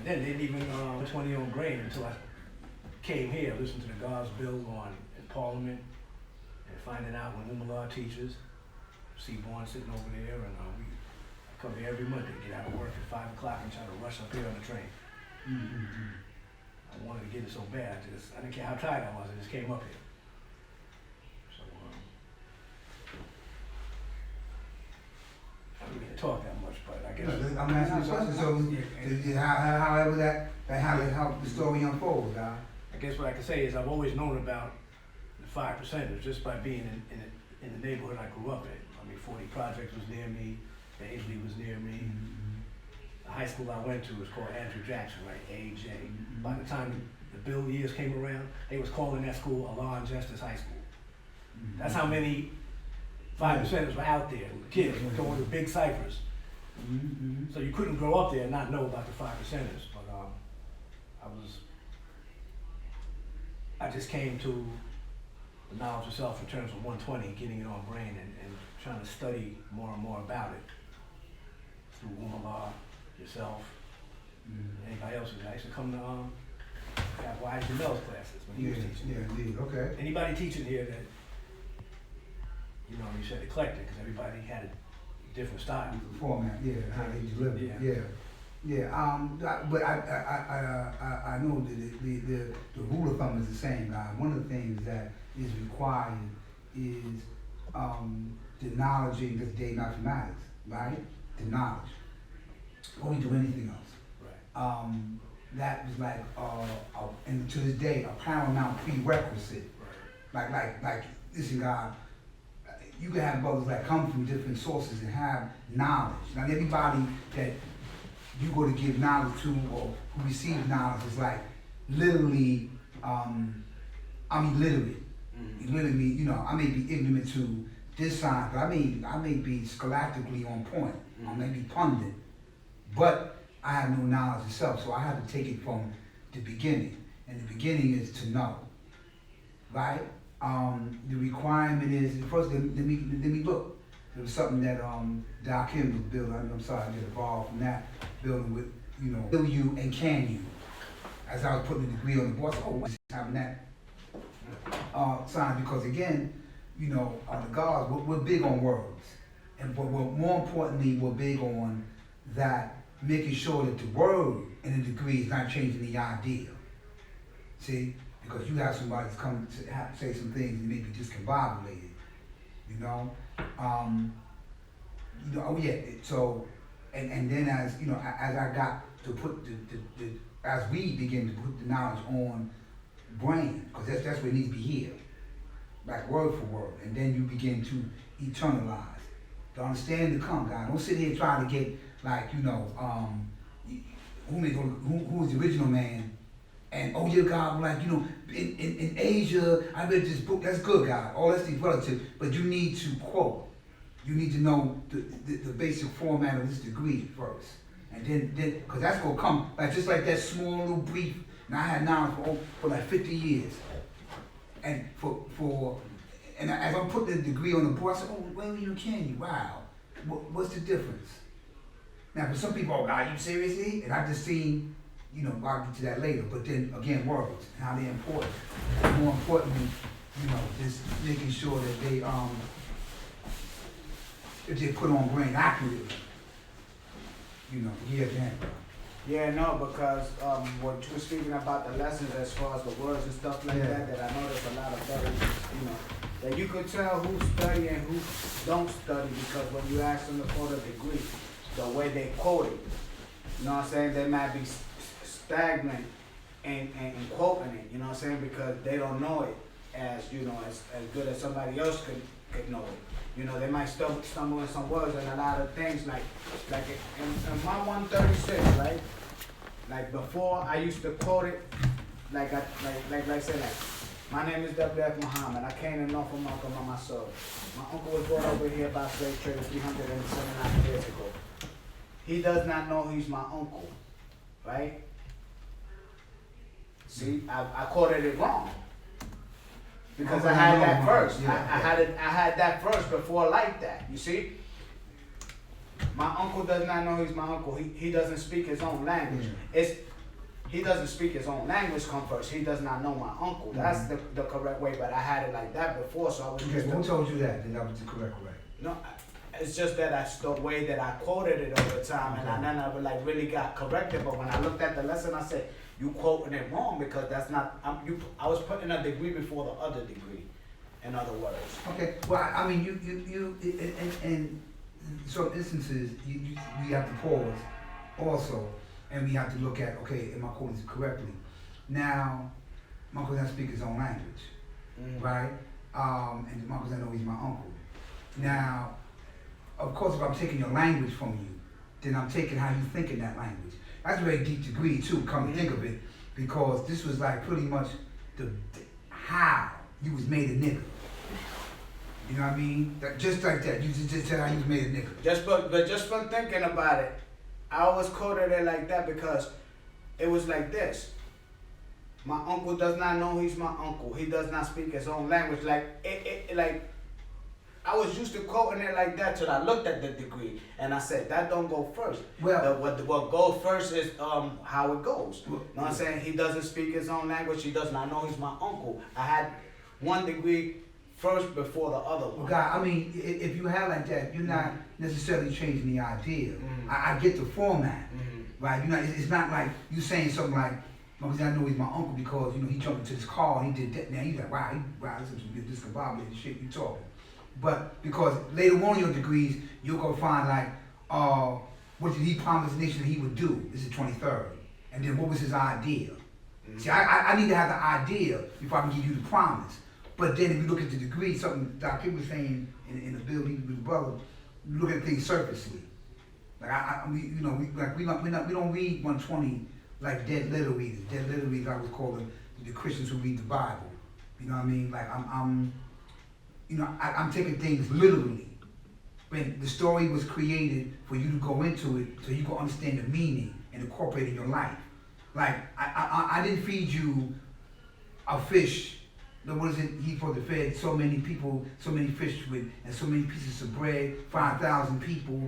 then they didn't even 20 on grain until I came here, listened to the God's bill on in Parliament, and finding out when Umar teachers, Seaborn sitting over there, and we come here every Monday, get out of work at 5 o'clock and try to rush up here on the train. I wanted to get it so bad, I didn't care how tired I was, I just came up here. So, I don't really talk that much, but I guess. I'm asking you a question, so however how it helped the story unfold, I guess what I can say is I've always known about the 5%ers just by being in the neighborhood I grew up in. I mean, 40 Projects was near me, Paisley was near me. The high school I went to was called Andrew Jackson, right, AJ. By the time the bill years came around, they was calling that school Allah and Justice High School. That's how many 5%ers were out there, kids going to big ciphers. So you couldn't grow up there and not know about the 5%ers, but I just came to the knowledge of self in terms of 120, getting it on brain and trying to study more and more about it through Umar, yourself, anybody else who used to come to Wise Jamel's classes when he was teaching. Yeah, indeed, okay. Anybody teaching here that, you said eclectic, because everybody had a different style. The format, how they deliver it, but I know that the rule of thumb is the same, guy. One of the things that is required is the knowledge in this day mathematics, right? The knowledge. Before we do anything else. Right. That was like, and to this day, a paramount prerequisite. Right. Like, listen, God, you can have brothers that come from different sources and have knowledge. Not everybody that you go to give knowledge to or who receives knowledge is like literally, I'm illiterate. Literally, I may be ignorant to this side, but I may be scholastically on point. I may be pundit, but I have no knowledge itself, so I have to take it from the beginning. And the beginning is to know, right? The requirement is, first, let me look. It was something that Darkim was building. I'm sorry, I get involved from that building with, will you and can you? As I was putting a degree on the board, what's having that sign? Because again, the guards, we're big on words. And but more importantly, we're big on that, making sure that the word in the degree is not changing the idea. See? Because you have somebody that's come to say some things that may be discombobulated, So, and then as I got to put as we begin to put the knowledge on brain, because that's what it needs to be here, like word for word, and then you begin to eternalize. The understanding to come, God. Don't sit here trying to get like, who is the original man? And God, like, in Asia, I read this book, that's good, God. All that's relative, but you need to quote. You need to know the basic format of this degree first. And then because that's gonna come, like just like that small little brief, and I had knowledge for like 50 years. And and as I'm putting the degree on the board, I said, well, can you? Wow. What's the difference? Now, for some people, are you seriously? And I've just seen, I'll get to that later. But then, again, words and how they're important. And more importantly, just making sure that they, if they put on brain accurately, again. Yeah, no, because what you were speaking about the lessons as far as the words and stuff like that I know there's a lot of brothers, that you could tell who study and who don't study, because when you ask them to quote a degree, the way they quote it, they might be stagnant in quoting it, because they don't know it as good as somebody else could know it. They might stumble in some words and a lot of things like in my 136, right? Like before, I used to quote it like I said, my name is W.F. Muhammad. I came to North America by myself. My uncle was brought over here by slave traders 379 years ago. He does not know he's my uncle, right? See, I quoted it wrong. Because I had that first. I had that first before like that, you see? My uncle does not know he's my uncle. He doesn't speak his own language. he doesn't speak his own language come first. He does not know my uncle. That's the correct way, but I had it like that before, so I was Okay, who told you that? Then that was the correct way. No, it's just that that's the way that I quoted it all the time, and I never like really got corrected. But when I looked at the lesson, I said, "You quoting it wrong because that's not." I was putting a degree before the other degree. In other words. Okay. Well, I mean, in certain instances, we have to pause also, and we have to look at, okay, am I quoting this correctly? Now, my uncle doesn't speak his own language, right? And my uncle doesn't know he's my uncle. Now, of course, if I'm taking your language from you, then I'm taking how you think in that language. That's a very deep degree too, come to think of it, because this was like pretty much how you was made a nigga. You know what I mean? Just like that, you just said how you was made a nigga. But just from thinking about it, I always quoted it like that because it was like this. My uncle does not know he's my uncle. He does not speak his own language. Like I was used to quoting it like that till I looked at the degree and I said that don't go first. Well, what goes first is how it goes. You know what I'm saying? He doesn't speak his own language. He does not know he's my uncle. I had one degree first before the other one. Well, God, I mean, if you have like that, you're not necessarily changing the idea. I get the format, right? You know, it's not like you saying something like, because I know he's my uncle because, you know, he jumped into this car and he did that. Now he's like, wow, this is some discombobulated shit you talking. But because later on in your degrees, you're going to find like, what did he promise the nation that he would do? This is 23rd. And then what was his idea? See, I need to have the idea before I can give you the promise. But then if you look at the degree, something Darkim was saying in the building with his brother, you look at things surfacely. Like we don't read 120 like dead letter readers. Dead letter readers, I would call them the Christians who read the Bible. You know what I mean? Like I'm taking things literally. When the story was created for you to go into it, so you can understand the meaning and incorporate it in your life. Like I didn't feed you a fish. What is it? He supposed to feed so many people, so many fish with, and so many pieces of bread, 5,000 people.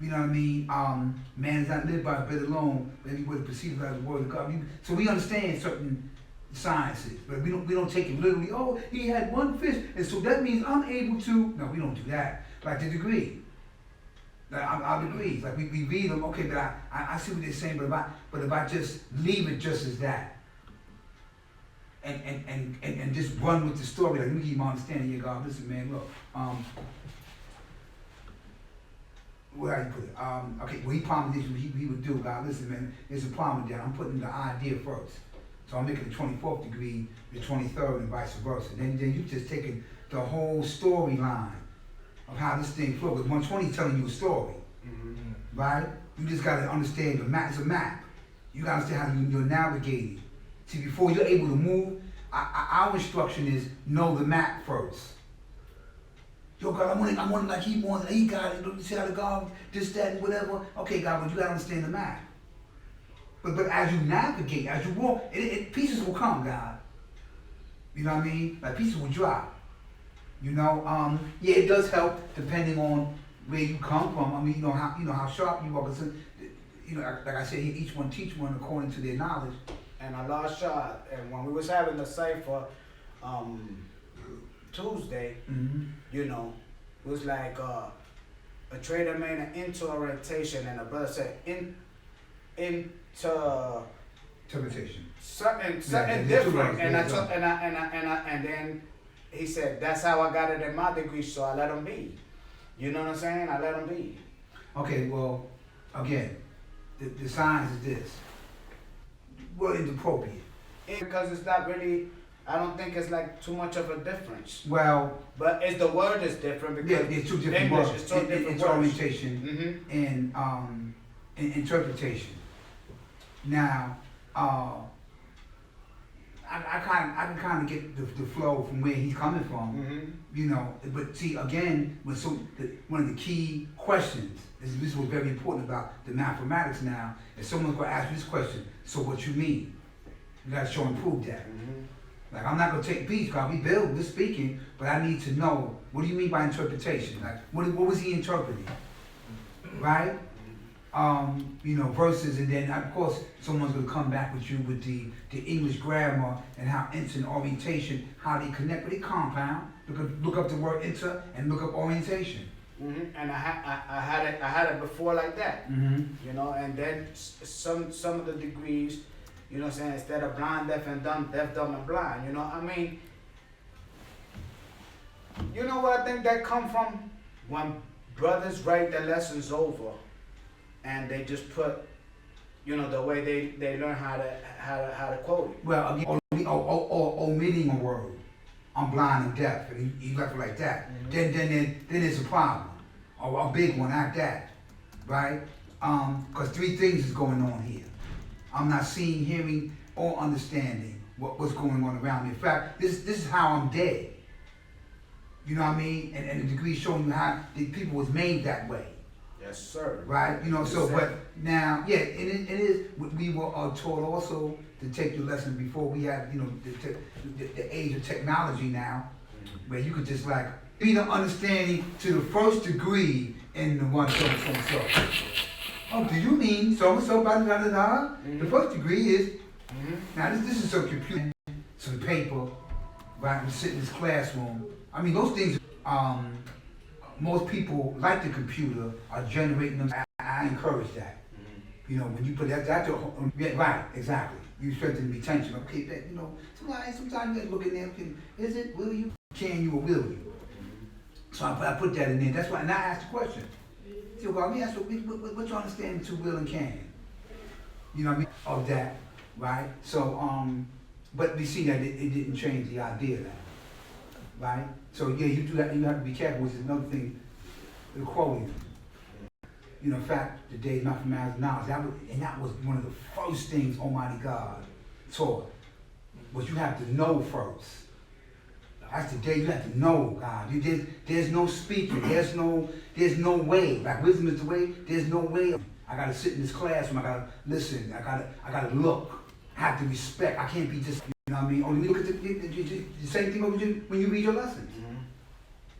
You know what I mean? Man does not live by bread alone, but every word perceived by the word of God. So we understand certain sciences, but we don't take it literally. Oh, he had one fish, and so that means I'm able to. No, we don't do that. Like the degree, like our degrees, like we read them. Okay, but I see what they're saying, but if I just leave it just as that. And just run with the story. Like, let me give you my understanding here, God. Listen, man, look. Where you put it? Okay, well, he promised this he would do, God. Listen, man, there's a problem there. I'm putting the idea first. So I'm making the 24th degree the 23rd and vice versa. Then you just taking the whole storyline of how this thing flows. Because 120 is telling you a story, right? You just got to understand the map. It's a map. You got to understand how you're navigating. See, before you're able to move, our instruction is know the map first. Yo, God, I want it like he wants it. He got it. You see how the God, this, that, and whatever. Okay, God, but you got to understand the map. But as you navigate, as you walk, pieces will come, God. You know what I mean? Like pieces will drop. You know, yeah, it does help depending on where you come from. I mean, you know how sharp you are. You know, like I said, each one teach one according to their knowledge. And I lost Shah, and when we was having the cipher Tuesday, you know, it was like a trader made an into-orientation, and a brother said interpretation. Something different, and then he said that's how I got it in my degree, so I let him be. You know what I'm saying? I let him be. Okay, well, again, the science is this. What is appropriate? Because it's not really, I don't think it's like too much of a difference. Well, but the word is different because yeah, it's two different words. It's two different it's words. Orientation and interpretation. Now, I can kind of get the flow from where he's coming from, you know. But see, again, one of the key questions is this was very important about the mathematics. Now, if someone's going to ask you this question, so what you mean? You got to show and prove that. Like, I'm not going to take peace, because we're speaking, but I need to know, what do you mean by interpretation? Like, what was he interpreting? Right? verses, and then of course someone's gonna come back with you with the English grammar and how inter and orientation, how they connect, but they compound. Look up the word inter and look up orientation. And I had it before like that, you know, and then some of the degrees, you know what I'm saying, instead of blind, deaf, and dumb, deaf, dumb, and blind, you know, I mean, you know what I think that come from? When brothers write their lessons over and they just put, you know, the way they learn how to quote it. Well, again, omitting a word. I'm blind and deaf, and you left it like that. Then it's a problem, a big one at that, right? Because three things is going on here. I'm not seeing, hearing, or understanding what's going on around me. In fact, this is how I'm dead. You know what I mean? And the degree showing you how the people was made that way. Yes, sir. Right? You know, Yes, so, sir. but now, yeah, it is, we were taught also to take your lesson before we had, you know, the age of technology now, where you could just like, be the understanding to the first degree in the one so. Oh, do you mean so-and-so, da-da-da-da? The first degree is, now this is some computer, some paper, right, and sit in this classroom. I mean, those things, most people like the computer are generating them. I encourage that. You know, when you put that, right, exactly. You strengthen the retention. Okay, that, you know, sometimes you gotta look in there, is it, will you, can you, or will you? So I put that in there. That's why, and I asked the question. So, well, let me ask you, what's your understanding to will and can? You know what I mean? Of that, right? So, but we see that it didn't change the idea of that, right? So yeah, you do that. You have to be careful, which is another thing. The quoting. You know, in fact, the day is not from man's knowledge. That was one of the first things Almighty God taught. Was you have to know first. That's the day you have to know God. There's no speaking. There's no way. Like wisdom is the way. There's no way. I gotta sit in this classroom. I gotta listen. I gotta look. I have to respect. I can't be just. You know what I mean? Only look at the same thing when you read your lessons.